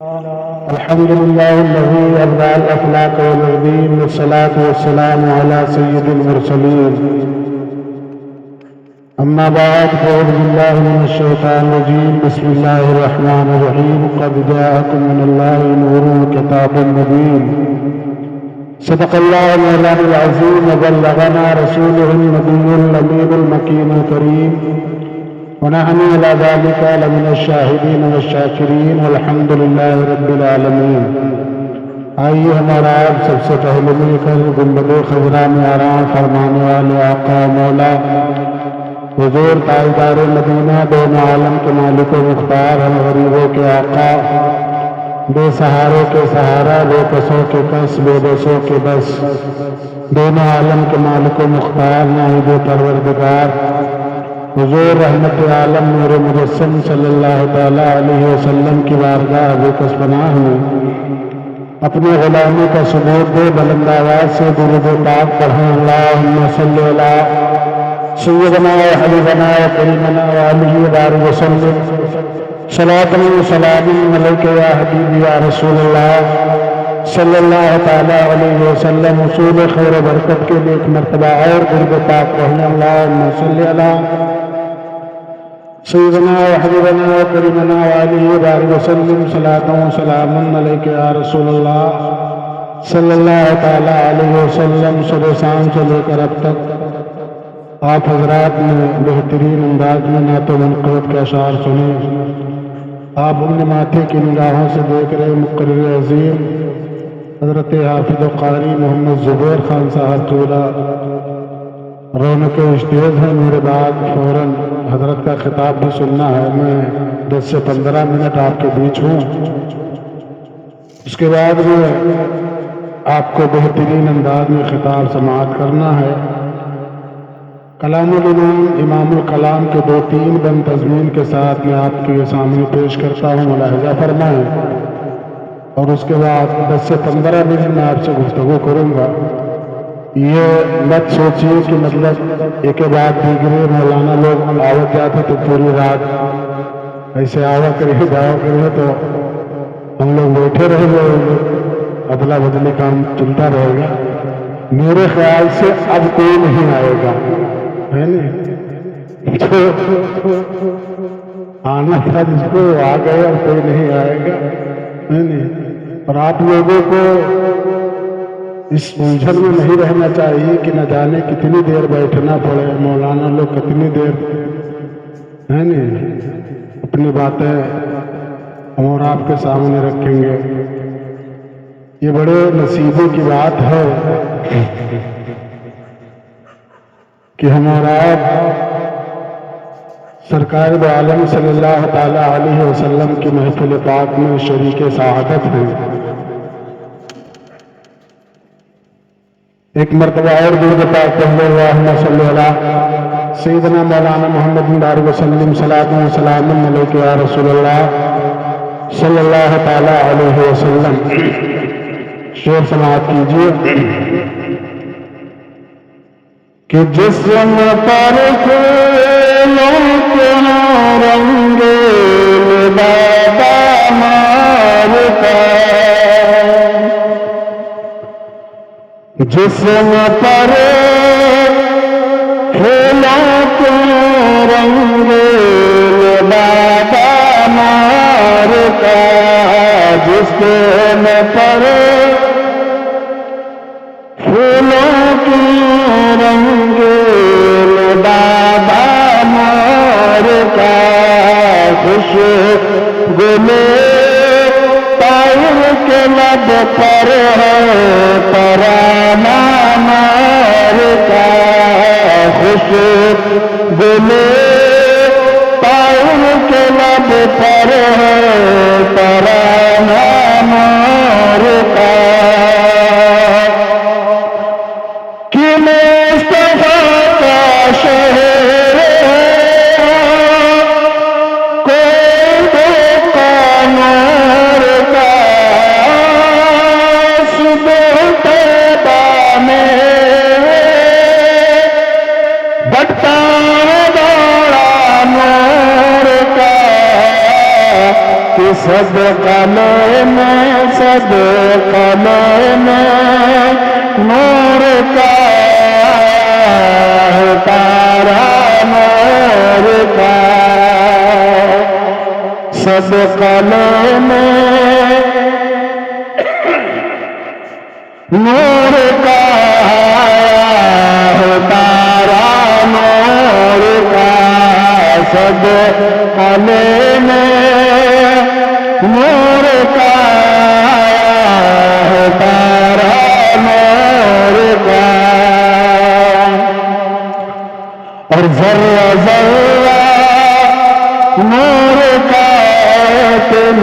الحمد لله الذي أبدع الأخلاق والدين، والصلاة والسلام على سيد المرسلين. أما بعد، فأعوذ بالله من الشيطان الرجيم. بسم الله الرحمن الرحيم. قد جاءكم من الله نور وكتاب مبين. صدق الله مولانا العظيم، وبلغنا رسوله النبي الأمين المكين الكريم، ونحن على ذلك لمن الشاہدین والشاکرین، والحمد للہ رب العالمین. آئیے ہمارا آپ سب سے پہلے مل کر گنبد خضرا میں آرام فرمانے والے آقا مولا حضور تاجدار مدینہ، دونوں عالم کے مالک و مختار، ہم غریبوں کے آقا، بے سہاروں کے سہارا، بے کسوں کے کس، بے بسوں کے بس، دونوں عالم کے مالک و مختار، ناہید پروردگار حضور رحمت عالم نور مجسم صلی اللہ تعالیٰ علیہ وسلم کی بارگاہ بے پناہ میں اپنے غلامی کا ثبوت دے، بلند آواز سے درود پاک پڑھیں. اللہم صلی علی سیدنا و حبیبنا و کریمنا و آلہ وبارک وسلم. صلاۃ و سلام علیک یا حبیبی یا رسول اللہ صلی اللہ تعالیٰ علیہ وسلم. حصول خیر و برکت کے لیے ایک مرتبہ اور درود پاک پڑھیں. اللہم صلی علی سیدنا و حبیبنا و کریمنا و آلہ وبارک وسلم. صلاۃ و سلام علیک یا رسول اللہ صلی اللہ تعالیٰ علیہ وسلم. صبح شام سے لے کر اب تک آپ حضرات نے بہترین انداز میں نعت و منقبت کے اشعار سنے. آپ ان ماتھے کی نگاہوں سے دیکھ رہے مقرر عظیم حضرت حافظ و قاری محمد زبیر خان صاحب چولہ رونق اسٹیج ہے. میرے بعد فوراً حضرت کا خطاب بھی سننا ہے. میں 10 سے 15 منٹ آپ کے بیچ ہوں. اس کے بعد میں آپ کو بہترین انداز میں خطاب سماعت کرنا ہے. کلام الامام امام الکلام کے 2-3 بند تضمین کے ساتھ میں آپ کے سامنے پیش کرتا ہوں. ملاحظہ فرمائیں. اور اس کے بعد 10 سے 15 منٹ میں آپ سے گفتگو کروں گا. یہ مت سوچیے کہ مطلب ایک کے بعد دیگرے مولانا لوگ آوت جاتے تو پوری رات ایسے آوا کریے جاوا کریے تو ہم لوگ بیٹھے رہ جائیں گے، ادلا بدلی کام چلتا رہے گا. میرے خیال سے اب کوئی نہیں آئے گا، ہے نہیں؟ آنا تھا جس کو آ گئے، اب کوئی نہیں آئے گا، ہے نہیں؟ اور آپ لوگوں کو اس الجھن میں نہیں رہنا چاہیے کہ نہ جانے کتنی دیر بیٹھنا پڑے. مولانا لوگ کتنی دیر، ہے نہیں، اپنی باتیں ہم اور آپ کے سامنے رکھیں گے. یہ بڑے نصیبے کی بات ہے کہ ہم اور آپ سرکار دو عالم صلی اللہ تعالیٰ علیہ وسلم کی محفل پاک میں شریک سعادت ہیں. ایک مرتبہ اور درود پاک پڑھ لو. اللہم صلی علی سیدنا مولانا محمد بارک وسلم. صلاۃ و سلام علیک یا رسول اللہ صلی اللہ تعالیٰ علیہ وسلم. شعر سماعت کیجیے کہ جسم پر پھولوں کے رنگ بابا مارتا، جسم پر پھولوں کے رنگ بابا مارتا، جسم پر پھولوں کے رنگ بابا مارتا، خوشبو طائر کے لب پر ہے ترانہ مارتا، خوشبو طائر کے لب پر ہے ترانہ مارتا. کہ مصطفیٰ کا شہر صدقہ لینے نور کا تارا نور کا صدقہ لینے نور کا تارا نور کا صدقہ لینے نور کا تارا نور کا اور ذرہ ذرہ نور کا تن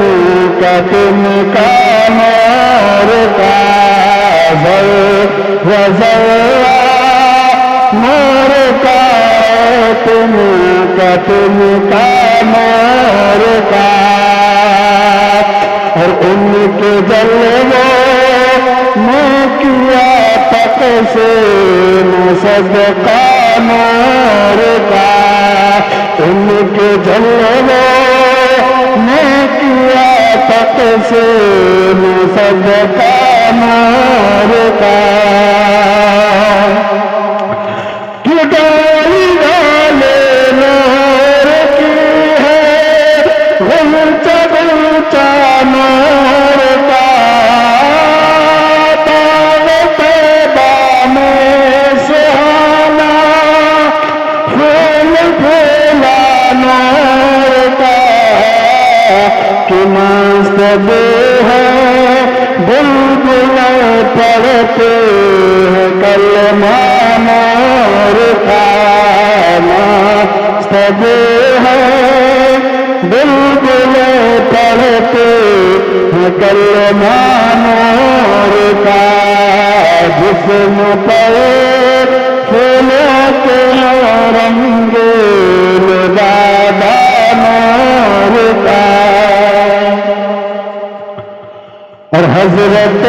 کا نور کا ذرہ ذرہ نور کا تن کا نور کا اور ان کے جلووں میں کیا تقسیم صدقہ نور کا ان کے جلووں میں کیا تقسیم صدقہ نور کا ڈالی والے نور کی ہے غلطہ غلطہ نور کا دعوت میں سہانا پھول پھولا نور کا کہ مست ہے بلبل پڑھتے ہیں کلمہ نور کا مست ہے بلبل پڑھتے ہیں کلمہ نور کا جسم پر پھولوں کے رنگ لگادا نور کا اور حضرت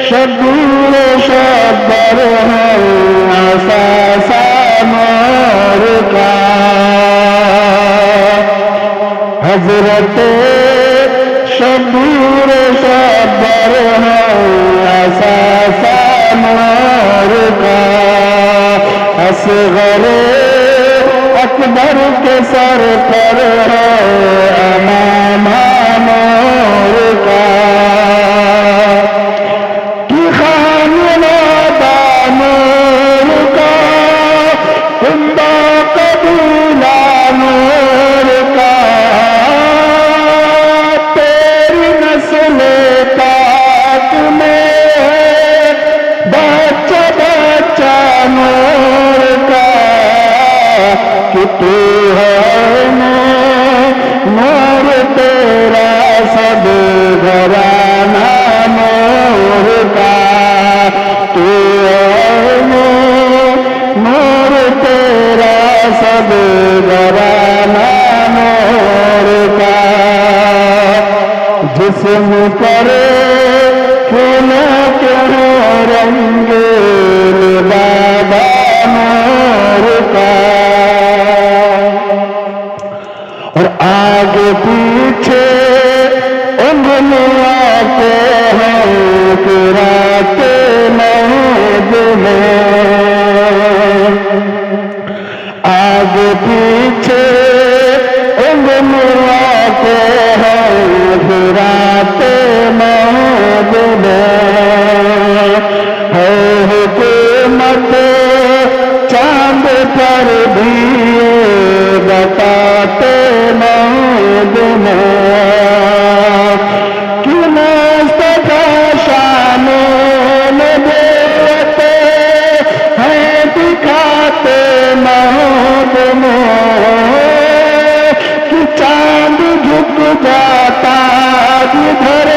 شبیر شبر ہے اساسا نور کا حضرت شبیر شبر ہے اساسا نور کا اصغر اکبر کے سر پر ہے امام نور کا تو ہے نور تیرا سب گھرانہ نور کا تو ہے نور تیرا سب گھرانہ نور کا جسم پر پھولوں کے رنگ بابا نور کا اور آگے پیچھے انگلیاں کے ہیں پھراتے مہد میں آگے پیچھے انگلیاں کے ہیں پھراتے مہد میں ہے حکومت چاند پر بھی بتاتے مہد میں کہ مصطفیٰ شان نبوت ہے دکھاتے مہد میں کہ چاند جھک جاتا جدھر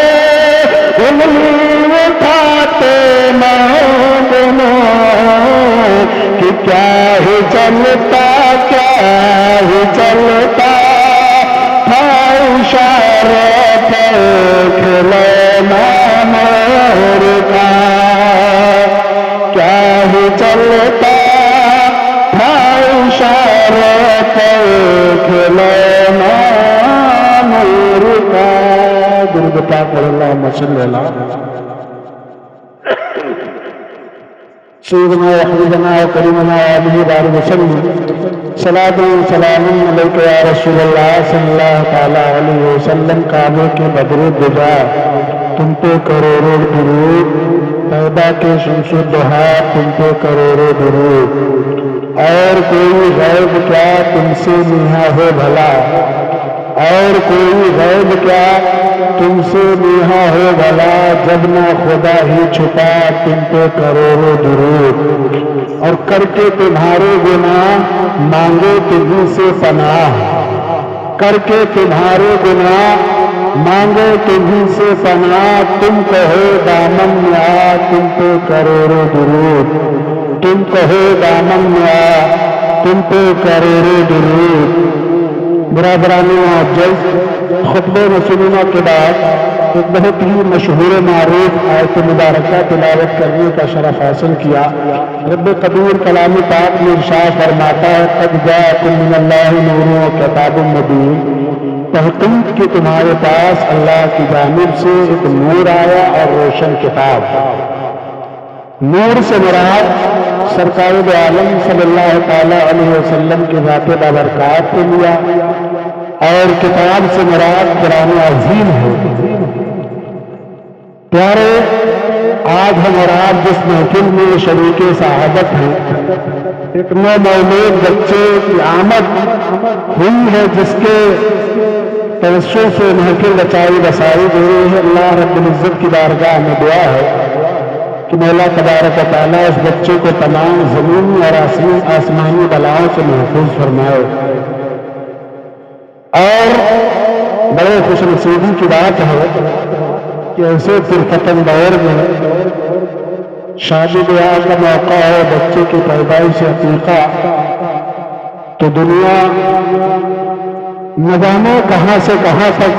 انگلی اٹھاتے مہد میں کہ کیا ہی چلتا تھا اشارت کھلونا نور کا کیا ہی چلتا تھا اشارت کھلونا نور درود پاک اللہم صلی اللہ سیدنا وحبیبنا وکریمنا علیہ وآلہ وسلم صلاۃ و سلام علیک یا رسول اللہ صلی اللہ تعالیٰ علیہ وسلم. کعبے کے بدر الدجا تم پہ کروڑوں درود، پیدا کے شمس الضحا تم پہ کروڑوں درود. اور کوئی غیب کیا تم سے نیہا ہو بھلا، اور کوئی غیب کیا تم سے نیہا ہو بھلا، جب نہ خدا ہی چھپا تم پہ کروڑوں درود. اور کر کے تمہارے گناہ مانگے تمہیں سے پناہ، کر کے تمہارے گناہ مانگے تمہیں سے پناہ. تم کہو دامن میں آ تم پہ کروڑوں درود، تم کہو دامن میں آ تم پہ کروڑوں درود. برادران معزز، خطبہ رسولنا کے بعد ایک بہت ہی مشہور معروف آیت مبارکہ تلاوت کرنے کا شرف حاصل کیا. رب قدیر کلام پاک میں ارشاد فرماتا ہے قد جاءکم من اللہ نور و کتاب مبین. تحقیق کہ تمہارے پاس اللہ کی جانب سے ایک نور آیا اور روشن کتاب. نور سے مراد سرکار دو عالم صلی اللہ تعالیٰ علیہ وسلم کی ذات بابرکات کو لیا، اور کتاب سے مراد قرآن عظیم ہے. پیارے، آج ہم اور آپ جس محفل میں شریک سعادت ہیں، ایک نو مولود بچے کی آمد ہوئی ہے جس کے توسط سے محفل رچائی بسائی دے رہی ہے. اللہ رب العزت کی بارگاہ میں دعا ہے کہ مولا تبارک و تعالیٰ اس بچے کو تمام زمینی اور آسمانی بلاؤں سے محفوظ فرمائے. اور بڑے خوش نصیبی کی بات ہے کہ ایسے پرفتن دور میں شادی بیاہ کا موقع ہے، بچے کی پیدائش عقیقہ، تو دنیا نہ جانے کہاں سے کہاں تک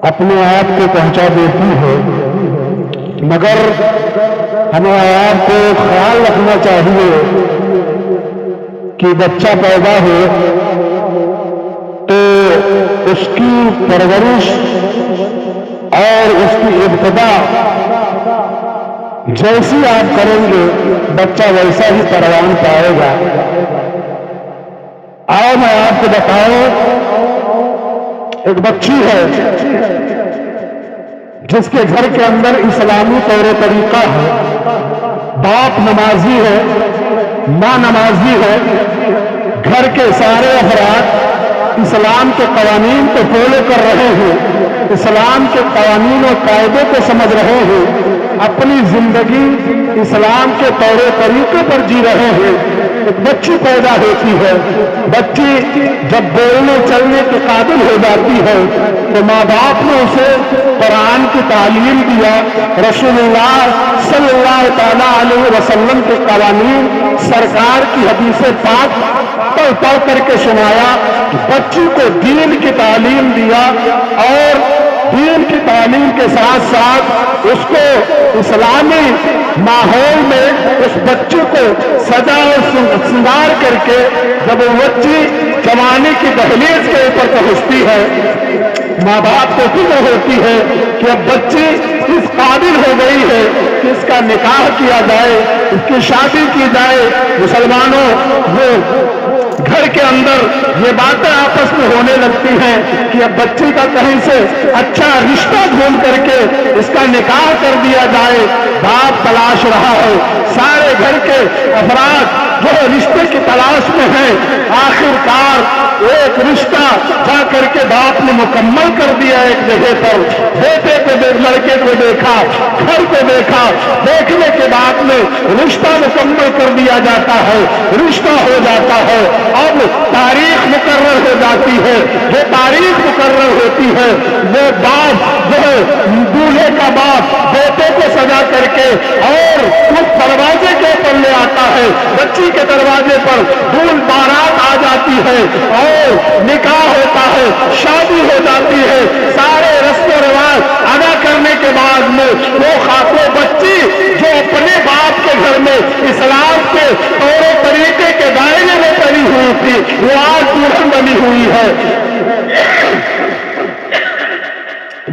اپنے آپ کو پہنچا دیتی ہے. مگر ہمیں آپ کو خیال رکھنا چاہیے کہ بچہ پیدا ہو تو اس کی پرورش اور اس کی ابتدا جیسی آپ کریں گے بچہ ویسا ہی پروان پائے گا. آؤ میں آپ کو بتاؤں، ایک بچی ہے جس کے گھر کے اندر اسلامی طور طریقہ ہے، باپ نمازی ہے، ماں نمازی ہے، گھر کے سارے افراد اسلام کے قوانین کو فالو کر رہے ہیں، اسلام کے قوانین اور قاعدے کو سمجھ رہے ہیں، اپنی زندگی اسلام کے طور طریقے پر جی رہے ہیں. ایک بچی پیدا ہوتی ہے، بچی جب بولنے چلنے کے قابل ہو جاتی ہے تو ماں باپ نے اسے قرآن کی تعلیم دیا، رسول اللہ صلی اللہ تعالیٰ علیہ وسلم کے قوانین، سرکار کی حدیث پاک پڑھ کر کے سنایا، بچی کو دین کی تعلیم دیا، اور دین کی تعلیم کے ساتھ ساتھ اس کو اسلامی ماحول میں اس بچے کو سجا اور سنگار کر کے جب وہ بچی جوانی کی دہلیز کے اوپر پہنچتی ہے، ماں باپ کو فکر ہوتی ہے کہ اب بچی اس قابل ہو گئی ہے کہ اس کا نکاح کیا جائے، اس کی شادی کی جائے. مسلمانوں، وہ گھر کے اندر یہ باتیں آپس میں ہونے لگتی ہیں کہ اب بچی کا کہیں سے اچھا رشتہ ڈھونڈ کر کے اس کا نکاح کر دیا جائے. باپ تلاش رہا ہے، سارے گھر کے افراد جو رشتے کی تلاش میں ہیں، آخر کار ایک رشتہ جا کر کے باپ نے مکمل کر دیا. ایک جگہ پر بیٹے کو لڑکے کو دیکھا، گھر کو دیکھا، دیکھنے کے بعد میں رشتہ مکمل کر دیا جاتا ہے، رشتہ ہو جاتا ہے. اب تاریخ مقرر ہو جاتی ہے. جو تاریخ مقرر ہوتی ہے وہ باپ جو ہے دولہے کا باپ بیٹے کو سجا کر کے اور اس دروازے کے اوپر لے آتا ہے. بچی کے دروازے پر دول بارات آ جاتی ہے اور نکاح ہوتا ہے، شادی ہو جاتی ہے. سارے رسم و رواج ادا کرنے کے بعد میں وہ بچی جو اپنے باپ کے گھر میں اسلام کے طور طریقے کے دائرے میں پڑی ہوئی تھی، وہ آج دلہن بنی ہوئی ہے.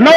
9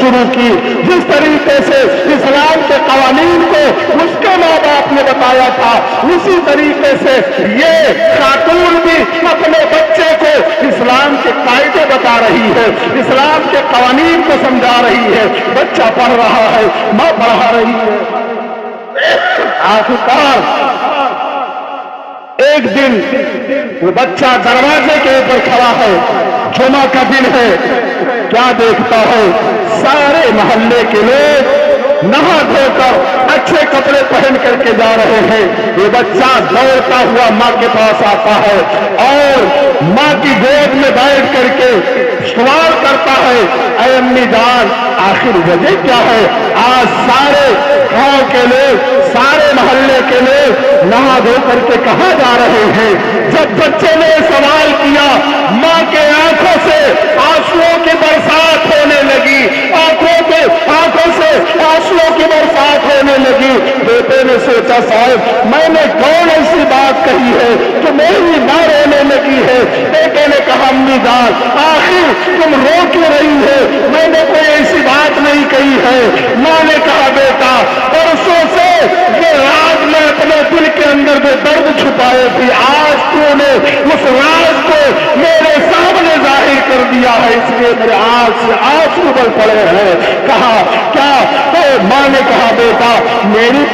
شروع کی، جس طریقے سے اسلام کے قوانین کو اس کے ماں باپ نے بتایا تھا، اسی طریقے سے یہ خاتون بھی اپنے بچے کو اسلام کے قاعدے بتا رہی ہے، اسلام کے قوانین کو سمجھا رہی ہے۔ بچہ پڑھ رہا ہے، ماں پڑھا رہی ہے۔ آخرکار ایک دن وہ بچہ دروازے کے اوپر کھڑا ہے، جمعہ کا دن ہے، کیا دیکھتا ہے؟ سارے محلے کے لوگ نہا دھو کر اچھے کپڑے پہن کر کے جا رہے ہیں۔ یہ بچہ دوڑتا ہوا ماں کے پاس آتا ہے اور ماں کی گود میں بیٹھ کر کے سوال کرتا ہے، اے امی جان، آخر وجہ کیا ہے؟ آج سارے گاؤں کے لوگ، سارے محلے کے لوگ نہا دھو کر کے کہاں جا رہے ہیں؟ جب بچے نے سوال کیا، ماں کے آنکھوں سے آنسوؤں کی برسات ہونے لگی، آنکھوں سے آنسوؤں کی برسات ہونے لگی۔ بیٹے نے سوچا، صاحب میں نے کون ایسی بات کہی ہے کہ میری ماں رونے لگی ہے؟ بیٹے نے کہا، امی جان، آخر تم رو کیوں رہی ہے؟ میں نے کوئی ایسی بات نہیں کہی ہے۔ ماں نے کہا، بیٹا، برسوں سے یہ راز میں اپنے دل کے اندر جو درد چھپائے تھی، آج تو نے اس راز کو میرے سامنے ظاہر کر دیا ہے، اس لیے میرے آنکھ سے آنسو ابل پڑے ہیں۔ کہا، کیا؟ تو ماں نے کہا، بیٹا، میری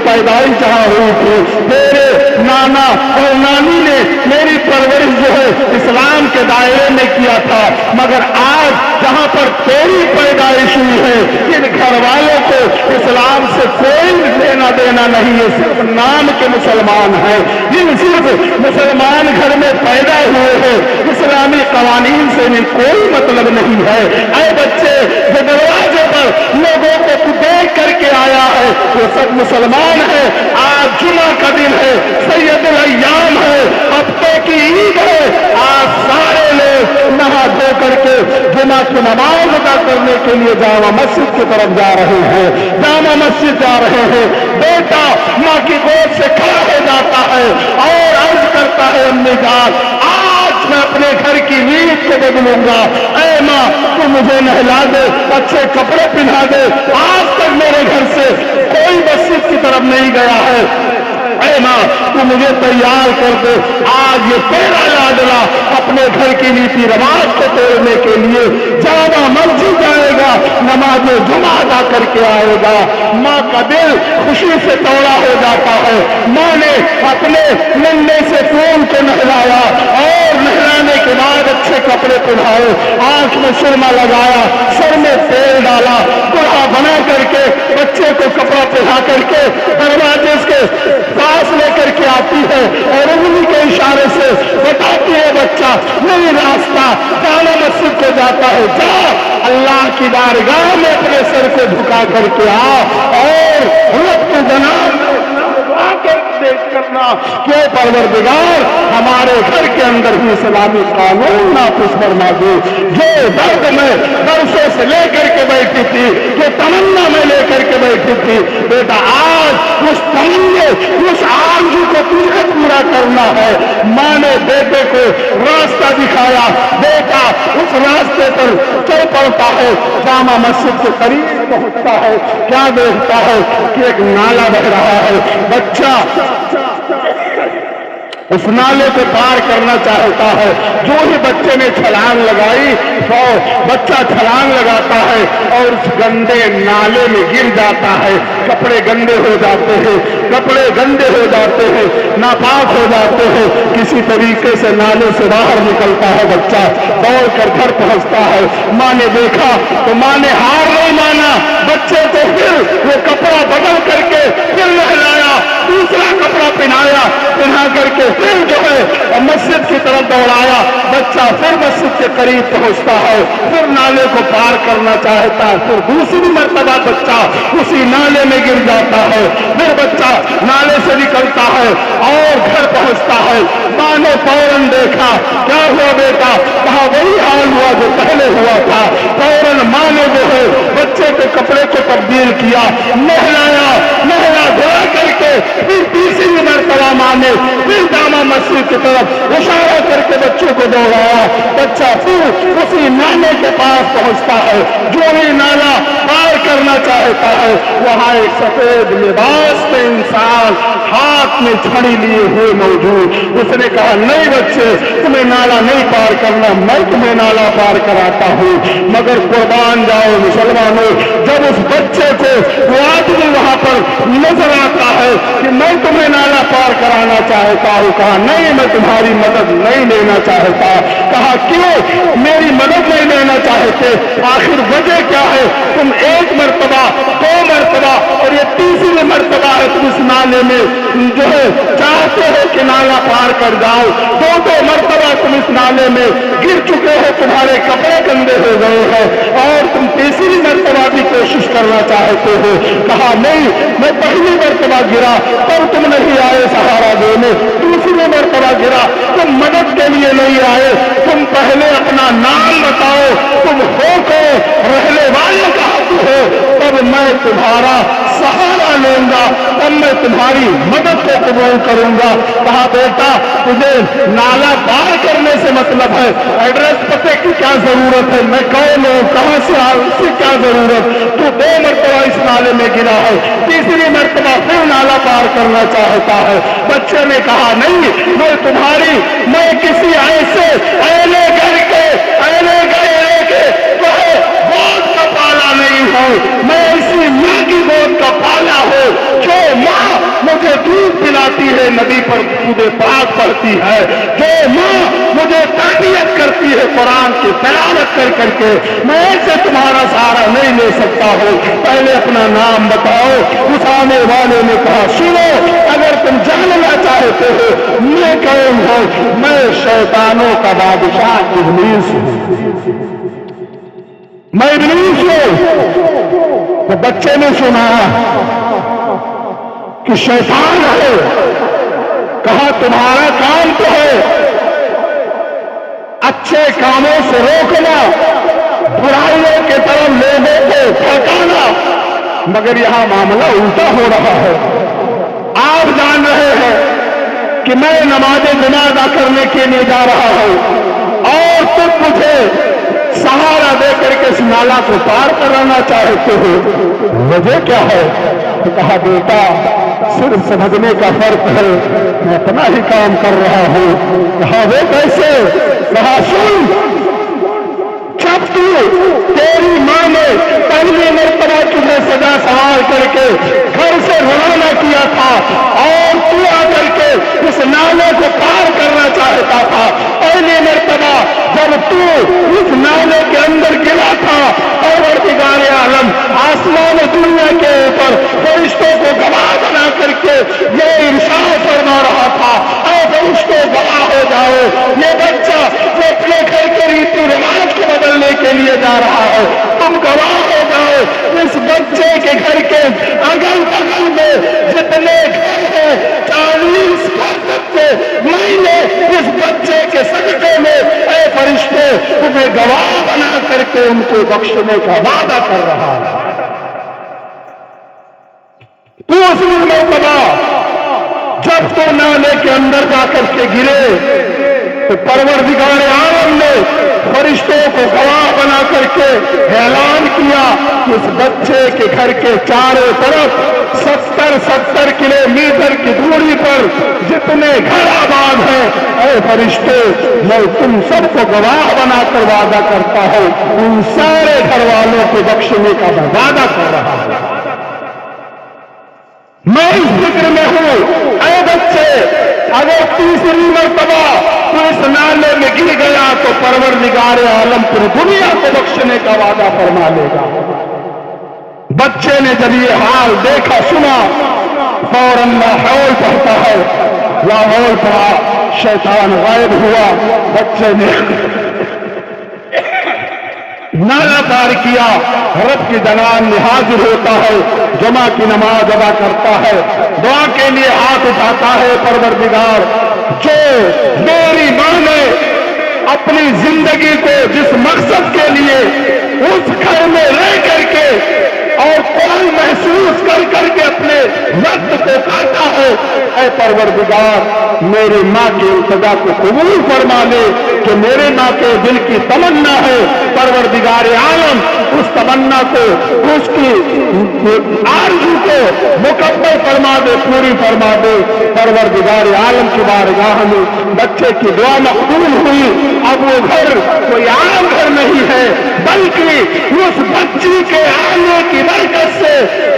پیدائش جہاں ہوئی تھی، میرے نانا اور نانی نے میری پرورش جو ہے اسلام کے دائرے میں کیا تھا، مگر آج جہاں پر تیری پیدائش ہوئی ہے، ان گھر والوں کو اسلام سے کوئی لینا دینا نہیں ہے، صرف نام کے مسلمان ہیں، جن صرف مسلمان گھر میں پیدا ہوئے ہیں، اسلامی قوانین سے انہیں کوئی مطلب نہیں ہے۔ اے بچے، جو دروازے پر لوگوں کو دیکھ کر کے آیا ہے وہ سب مسلمان ہے۔ آج جمعہ کا دن ہے، سید الایام ہے، ہفتے کی عید ہے، آج سارے لوگ نہا دھو کر کے جمعہ کی نماز ادا کرنے کے لیے جامع مسجد کی طرف جا رہے ہیں، جامع مسجد جا رہے ہیں۔ بیٹا ماں کی گود سے کھڑا ہو جاتا ہے اور عرض کرتا ہے، امی جان، آج میں اپنے گھر کی نیت کو بدلوں گا، اے ماں تو مجھے نہلا دے، اچھے کپڑے پہنا دے، آج تک میرے گھر سے کوئی مسجد کی طرف نہیں گیا ہے، اے ماں تو مجھے تیار کر دے، آج یہ تیرا لاڈلا اپنے گھر کی نیتی رواج کو توڑنے کے لیے جامع مسجد جائے گا، نماز جمعہ ادا کر کے آئے گا۔ ماں کا دل خوشی سے چوڑا ہو جاتا ہے۔ ماں نے اپنے ننھے سے خون کو نہلایا اور نہلانے کے بعد اچھے کپڑے پہنائے، آنکھ میں سرما لگایا، سر میں تیل ڈالا، دلہا بنا کر کے بچے کو کپڑا پہنا کر کے دروازے کے پاس لے کر کے آتی ہے اور انگلی کے اشارے سے بتاتی ہے، بچہ نہیں راستہ جامع مسجد کو جاتا ہے، جا اللہ کی بارگاہ میں اپنے سر کو جھکا کر کے آ اور رب کے جناب دیکھ کرنا کہ پروردگار ہمارے گھر کے اندر بھی اسلامی قانون نافذ فرما دے۔ جو درد میں برسوں سے لے کر کے بیٹھی تھی، جو تمنا میں لے کر کے بیٹھی تھی، بیٹا آج اس تمنے، اس آرزو کو تجھے پورا کرنا ہے۔ ماں نے بیٹے کو راستہ دکھایا، بیٹا اس راستے پر چل پڑتا ہے، جامع مسجد کے قریب پہنچتا ہے، کیا دیکھتا ہے کہ ایک نالا بہ رہا ہے، بچہ اس نالے کو پار کرنا چاہتا ہے، جو ہی بچے نے چھلانگ لگائی تو بچہ چھلانگ لگاتا ہے اور اس گندے نالے میں گر جاتا ہے، کپڑے گندے ہو جاتے ہیں، کپڑے گندے ہو جاتے ہیں، ناپاک ہو جاتے ہیں، کسی طریقے سے نالے سے باہر نکلتا ہے، بچہ دوڑ کر گھر پہنچتا ہے۔ ماں نے دیکھا تو ماں نے ہار نہیں مانا، بچے کو پھر وہ کپڑا بدل کر کے پھر نہلایا، دوسرا کپڑا پہنا کر کے پھر جو ہے مسجد کی طرف دوڑایا، بچہ پھر مسجد کے قریب پہنچتا ہے، پھر نالے کو پار کرنا چاہتا ہے، پھر دوسری مرتبہ بچہ اسی نالے میں گر جاتا ہے، پھر بچہ نالے سے نکلتا ہے اور گھر پہنچتا ہے۔ ماں نے فوراً دیکھا، کیا ہوا بیٹا؟ کہا وہی حال ہوا جو پہلے ہوا تھا۔ فوراً ماں نے جو ہے بچے کے کپڑے کو تبدیل کیا، نہلایا دھلا کر کے پھر تیسری مرتبہ ماں نے پھر جامع مسجد کی طرف اشارہ کر کے بچوں کو دوڑایا، بچہ پھر اسی نالے کے کے پاس پہنچتا ہے، جو ہی نالا پار کرنا چاہتا ہے، وہاں ایک سفید لباس میں انسان ہاتھ میں چھڑی لیے ہوئے موجود. اس نے کہا نہیں بچے، تمہیں نالا نہیں پار کرنا، میں تمہیں نالا پار کراتا ہوں. مگر قربان جاؤ مسلمانوں، جب اس بچے کو وہ آدمی وہاں پر نظر آتا ہے کہ میں تمہیں نالا پار کرانا چاہتا ہوں، کہا نہیں میں تمہاری مدد نہیں لینا چاہتا. کہا کیوں میری مدد نہیں لینا چاہتے؟ آخر وجہ کیا ہے؟ تم ایک مرتبہ، دو مرتبہ اور یہ تیسری مرتبہ ہے تم اس نالے میں جو ہے چاہتے ہو کہ نالا پار کر جاؤ. دو مرتبہ تم اس نالے میں گر چکے ہو، تمہارے کپڑے گندے ہو گئے ہیں اور تم تیسری مرتبہ بھی کوشش کرنا چاہتے ہو. کہا نہیں، میں پہلی مرتبہ گرا تب تم نہیں آئے سہارا دینے، دوسری مرتبہ گرا تم مدد کے لیے نہیں آئے. تم پہلے اپنا نام بتاؤ، تم ہو کو رہنے والے کہاں ہو، تب میں تمہارا سہارا لوں گا، تب میں تمہاری مدد کو قبول کروں گا. کہا بیٹا تجھے نالا پار کرنے سے مطلب ہے، ایڈریس پتے کی کیا ضرورت ہے، میں کون ہوں، کہاں سے آؤں، اس کی کیا ضرورت؟ تو دو مرتبہ اس نالے میں گرا ہے، تیسری مرتبہ پھر نالا پار کرنا چاہتا ہے. بچے نے کہا نہیں، میں کسی ایسے اہلِ گھر کے گود کا پالا نہیں ہوں، میں اسی ماں کی گود کا پالا ہوں جو ماں مجھے دودھ پلاتی ہے، نبی پر درود پاک پڑھتی ہے، جو ماں مجھے تربیت کرتی ہے قرآن کی تلاوت کر کے. میں ایسے تمہارا سہارا نہیں لے سکتا ہوں، پہلے اپنا نام بتاؤ. اس آنے والے نے کہا سنو، اگر تم جاننا چاہتے ہو میں کون ہوں، میں شیطانوں کا بادشاہ ابلیس ہوں، میں ابلیس ہوں. تو بچے نے سنا کہ شیطان ہے. کہا تمہارا کام تو ہے اچھے کاموں سے روکنا، برائیوں کے طرف لوگوں کو پھٹانا، مگر یہاں معاملہ الٹا ہو رہا ہے. آپ جان رہے ہیں کہ میں نماز جمعہ ادا کرنے کے لیے جا رہا ہوں اور تم مجھے سہارا دے کر کے اس نالا کو پار کرانا چاہتے ہو، وجہ کیا ہے؟ تو کہا بیٹا صرف سمجھنے کا فرق ہے، میں اپنا ہی کام کر رہا ہوں. کہا وہ کیسے؟ کہا سن، جب تیری ماں نے پہلی مرتبہ تجھے سجا سوار کر کے گھر سے روانہ کیا تھا اور تو آ کر کے اس نالے کو پار کرنا چاہتا تھا، پہلی مرتبہ جب تو اس نالے کے اندر گرا تھا، پروردگار عالم آسمان و دنیا کے اوپر فرشتوں کو گواہ بنا کر کے یہ ارشاد فرما رہا تھا، اے فرشتوں گواہ ہو جاؤ، یہ بچہ جو اپنے گھر کے ریتی رواج کو بدلنے کے لیے جا رہا ہے، تم گواہ ہو جاؤ. اس بچے کے گھر کے اگل بغل میں جتنے گھر ہیں 40 بچے میں نے اس بچے کے صدقے میں اے فرشتے تمہیں گواہ بنا کر کے ان کو بخشنے کا وعدہ کر رہا ہے. تو اس مرتبہ جب تو نالے کے اندر جا کر کے گرے تو پروردگار عالم نے فرشتوں کو گواہ بنا کر کے اعلان کیا کہ اس بچے کے گھر کے چاروں طرف 70 کلومیٹر کی دوری پر جتنے گھر آباد ہیں، اے فرشتے میں تم سب کو گواہ بنا کر وعدہ کرتا ہوں ان سارے گھر والوں کو بخشنے کا وعدہ کر رہا ہوں. میں اس فکر میں ہوں اے بچے، اگر تیسری مرتبہ تو اس نالے میں گر گیا تو پروردگار عالم پوری دنیا کو بخشنے کا وعدہ فرما لے گا. بچے نے جب یہ حال دیکھا سنا فوراً لا حول پڑھتا ہے، لا حول پڑھا، شیطان غائب ہوا. بچے نے نالا پار کیا، رب کی جنان میں حاضر ہوتا ہے، جمعہ کی نماز ادا کرتا ہے، دعا کے لیے ہاتھ اٹھاتا ہے. پروردگار جو میری ماں نے اپنی زندگی کو جس مقصد کے لیے اس گھر میں رہ کر کے اور قرآن محسوس کر کر کے اپنے وقت کو کاٹا ہے، اے پروردگار میری ماں کی التجا کو قبول فرما لے کہ میرے ماں کے دل کی تمنا ہے، پروردگار عالم اس تمنا کو، اس کی آرزو کو مکمل فرما دے، پوری فرما دے۔ پروردگار عالم کی بارگاہ میں بچے کی دعا مقبول ہوئی۔ اب وہ گھر کوئی عام گھر نہیں ہے، بلکہ اس بچی کے آنے کی برکت سے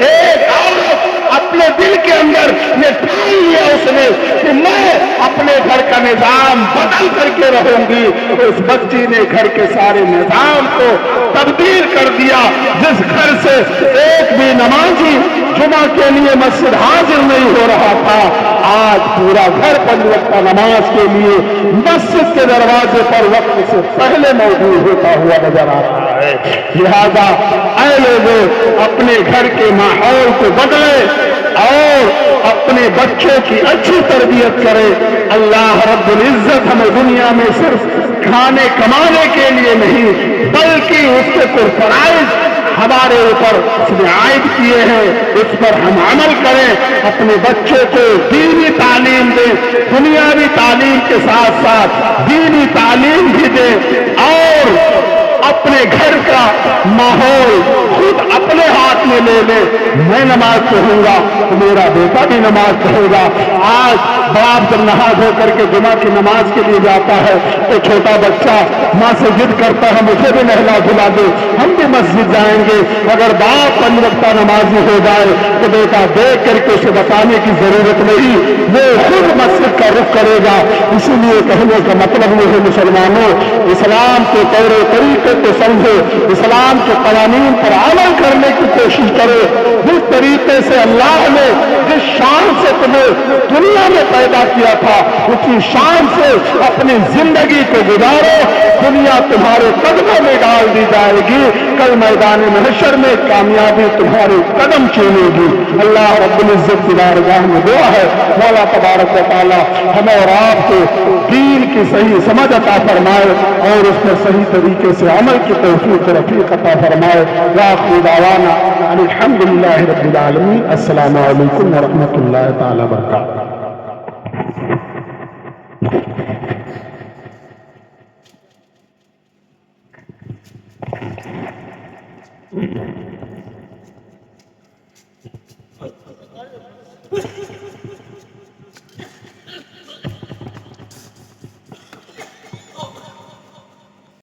ایک عورت اپنے دل کے اندر یہ ٹھان لیا اس نے کہ میں اپنے گھر کا نظام بدل کر کے رہوں گی۔ اس بچی نے گھر کے سارے نظام کو تبدیل کر دیا۔ جس گھر سے ایک بھی نمازی جمعہ کے لیے مسجد حاضر نہیں ہو رہا تھا، آج پورا گھر 5 وقت نماز کے لیے مسجد کے دروازے پر وقت سے پہلے موجود ہوتا ہوا نظر آ رہا ہے۔ لہذا اے لوگوں، اپنے گھر کے ماحول کو بدلے اور اپنے بچوں کی اچھی تربیت کرے۔ اللہ رب العزت ہمیں دنیا میں صرف کھانے کمانے کے لیے نہیں، بلکہ اس کے کچھ فرائض ہمارے اوپر اس نے عائد کیے ہیں، اس پر ہم عمل کریں، اپنے بچوں کو دینی تعلیم دیں، دنیاوی تعلیم کے ساتھ ساتھ دینی تعلیم بھی دیں، اور اپنے گھر کا ماحول خود اپنے ہاتھ میں لے لے۔ میں نماز پڑھوں گا تو میرا بیٹا بھی نماز پڑھے گا۔ آج باپ جب نہا دھو کر کے جمعہ کی نماز کے لیے جاتا ہے تو چھوٹا بچہ ماں سے ضد کرتا ہے مجھے بھی نہلا دھلا دے، ہم بھی مسجد جائیں گے۔ اگر باپ 5 وقت نمازی ہو جائے تو بیٹا دیکھ کر کے اسے بتانے کی ضرورت نہیں، وہ خود مسجد کا رخ کرے گا۔ اسی لیے کہنے کا مطلب یہ ہے مسلمانوں، اسلام کے طور طریقے کو سمجھو، اسلام کے قوانین پر عمل کرنے کی کوشش کرو۔ جس طریقے سے اللہ نے جس شان سے تمہیں دنیا میں پیدا کیا تھا اسی شان سے اپنی زندگی کو گزارو، دنیا تمہارے قدموں میں ڈال دی جائے گی، کل میدان محشر میں کامیابی تمہارے قدم چومے گی۔ اللہ رب العزت کی بارگاہ میں دعا ہے مولا تبارک و تعالی ہمیں اور آپ کو دین کی صحیح سمجھ عطا فرمائے اور اس پر صحیح طریقے سے عمل کی توفیق رفیق عطا فرمائے۔ وآخر دعوانا ان الحمدللہ رب العالمین۔ السلام علیکم ورحمۃ اللہ تعالی وبرکاتہ۔